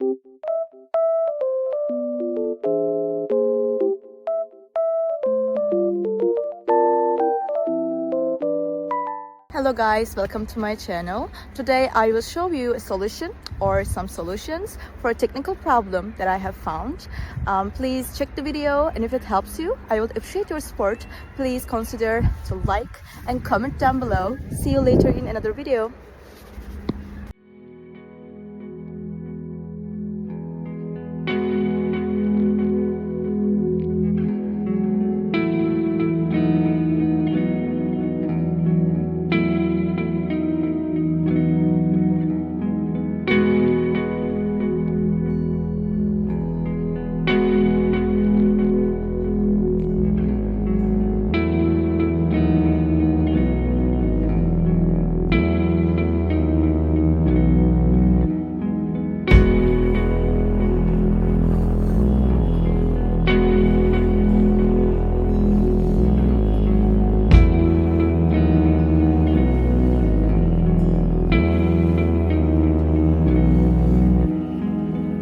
Hello guys, welcome to my channel. Today I will show you a solution or some solutions for a technical problem that I have found. Please check the video, and if it helps you, I would appreciate your support. Please consider to like and comment down below. See you later in another video.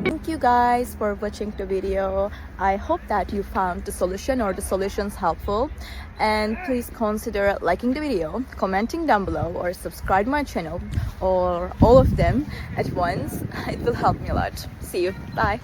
Thank you guys for watching the video. I hope that you found the solution or the solutions helpful, and please consider liking the video, commenting down below, or subscribe my channel, or all of them at once. It will help me a lot. See you. Bye.